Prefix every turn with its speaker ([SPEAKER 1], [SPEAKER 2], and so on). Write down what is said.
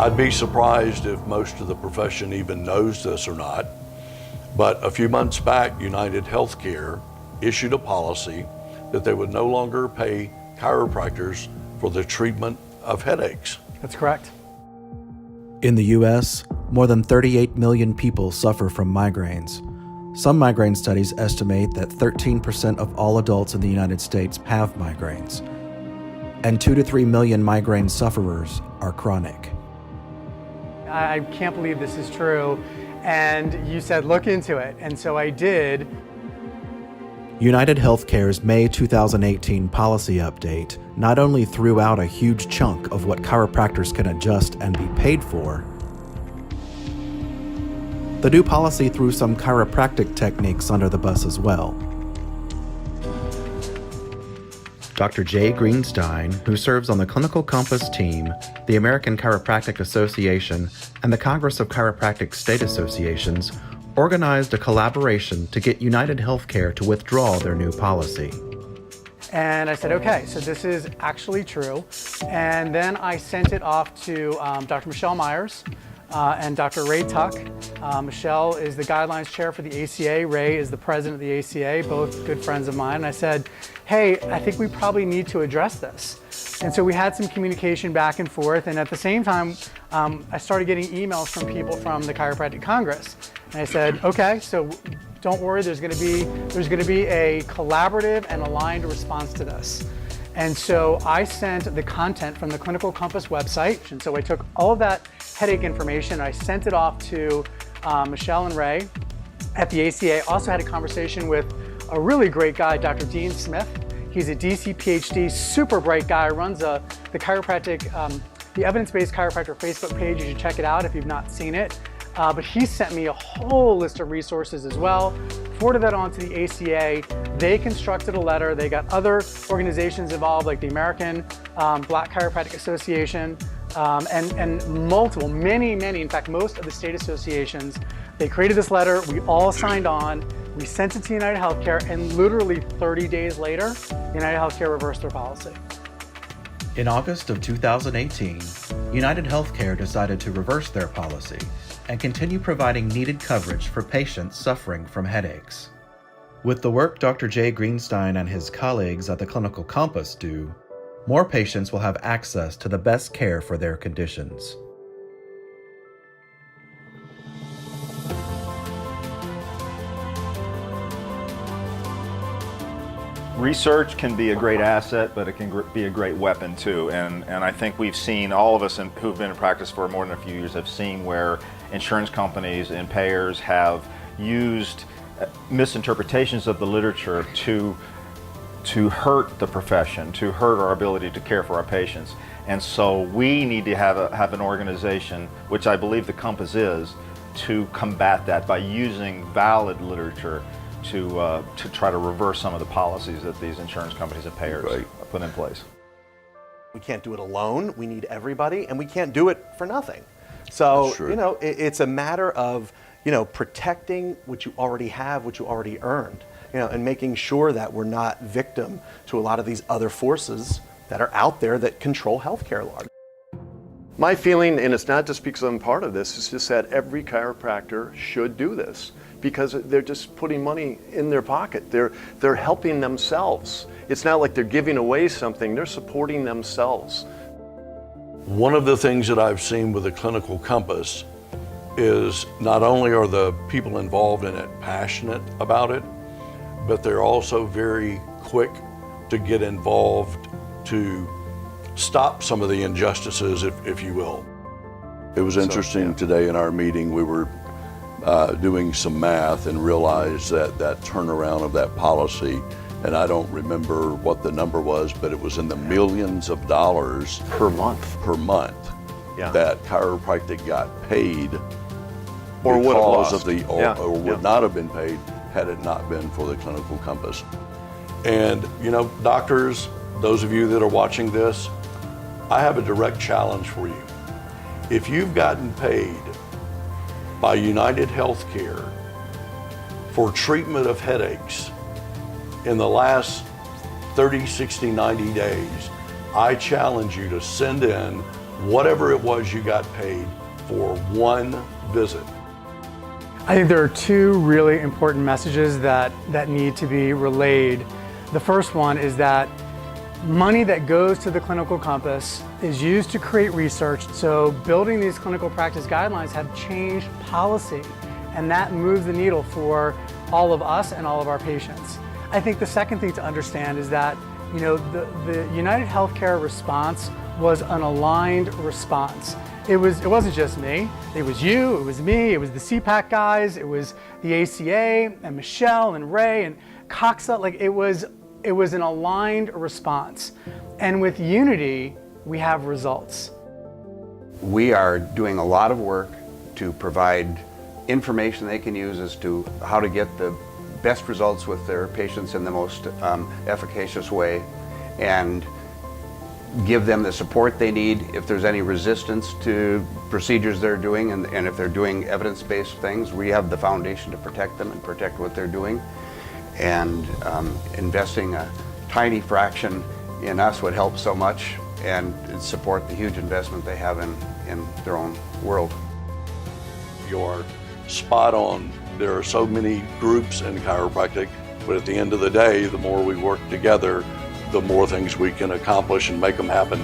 [SPEAKER 1] I'd be surprised if most of the profession even knows this or not, but a few months back, United Healthcare issued a policy that they would no longer pay chiropractors for the treatment of headaches.
[SPEAKER 2] That's correct.
[SPEAKER 3] In the U.S., more than 38 million people suffer from migraines. Some migraine studies estimate that 13% of all adults in the United States have migraines, and 2 to 3 million migraine sufferers are chronic.
[SPEAKER 2] I can't believe this is true, and you said look into it, and so I did.
[SPEAKER 3] United Healthcare's May 2018 policy update not only threw out a huge chunk of what chiropractors can adjust and be paid for, the new policy threw some chiropractic techniques under the bus as well. Dr. Jay Greenstein, who serves on the Clinical Compass team, the American Chiropractic Association, and the Congress of Chiropractic State Associations, organized a collaboration to get United Healthcare to withdraw their new policy.
[SPEAKER 2] And I said, okay, so this is actually true. And then I sent it off to Dr. Michelle Myers and Dr. Ray Tuck. Michelle is the guidelines chair for the ACA. Ray is the president of the ACA, both good friends of mine. And I said, hey, I think we probably need to address this. And so we had some communication back and forth. And at the same time, I started getting emails from people from the Chiropractic Congress. And I said, okay, so don't worry, there's going to be a collaborative and aligned response to this. And so I sent the content from the Clinical Compass website. And so I took all of that headache information, I sent it off to Michelle and Ray at the ACA. Also had a conversation with a really great guy, Dr. Dean Smith. He's a DC PhD, super bright guy, runs the evidence-based chiropractor Facebook page. You should check it out if you've not seen it. But he sent me a whole list of resources as well, forwarded that on to the ACA. They constructed a letter. They got other organizations involved, like the American Black Chiropractic Association, and multiple, many, in fact, most of the state associations. They created this letter. We all signed on. We sent it to United Healthcare, and literally 30 days later, United Healthcare reversed their policy.
[SPEAKER 3] In August of 2018, United Healthcare decided to reverse their policy and continue providing needed coverage for patients suffering from headaches. With the work Dr. Jay Greenstein and his colleagues at the Clinical Compass do, more patients will have access to the best care for their conditions.
[SPEAKER 4] Research can be a great asset, but it can be a great weapon too. And I think we've seen, all of us who've been in practice for more than a few years have seen where insurance companies and payers have used misinterpretations of the literature to hurt the profession, to hurt our ability to care for our patients. And so we need to have an organization, which I believe the Compass is, to combat that by using valid literature to try to reverse some of the policies that these insurance companies and payers put in place.
[SPEAKER 5] We can't do it alone. We need everybody, and we can't do it for nothing. So, you know, it's a matter of, you know, protecting what you already have, what you already earned, you know, and making sure that we're not victim to a lot of these other forces that are out there that control healthcare law.
[SPEAKER 6] My feeling, and it's not just because I'm part of this, it's just that every chiropractor should do this because they're just putting money in their pocket. They're helping themselves. It's not like they're giving away something, they're supporting themselves.
[SPEAKER 1] One of the things that I've seen with the Clinical Compass is not only are the people involved in it passionate about it, but they're also very quick to get involved to stop some of the injustices, if you will. It was interesting today in our meeting, we were doing some math and realized that turnaround of that policy, and I don't remember what the number was, but it was in the millions of dollars
[SPEAKER 6] Per month.
[SPEAKER 1] That chiropractic got paid
[SPEAKER 6] Or would have
[SPEAKER 1] because
[SPEAKER 6] lost.
[SPEAKER 1] of the, or would not have been paid had it not been for the Clinical Compass. And you know, doctors, those of you that are watching this, I have a direct challenge for you. If you've gotten paid by United Healthcare for treatment of headaches in the last 30, 60, 90 days, I challenge you to send in whatever it was you got paid for one visit.
[SPEAKER 2] I think there are two really important messages that need to be relayed. The first one is that money that goes to the clinical compass is used to create research. So building these clinical practice guidelines have changed policy, and that moves the needle for all of us and all of our patients. I think the second thing to understand is that the United Healthcare response was an aligned response. It wasn't just me. It was you, it was me, it was the CPAC guys, it was the ACA and Michelle and Ray and Coxa. Like it was an aligned response. And with unity, we have results.
[SPEAKER 7] We are doing a lot of work to provide information they can use as to how to get the best results with their patients in the most efficacious way, and give them the support they need if there's any resistance to procedures they're doing, and if they're doing evidence-based things, we have the foundation to protect them and protect what they're doing. And investing a tiny fraction in us would help so much and support the huge investment they have in their own world.
[SPEAKER 1] You're spot on. There are so many groups in chiropractic, but at the end of the day, the more we work together, the more things we can accomplish and make them happen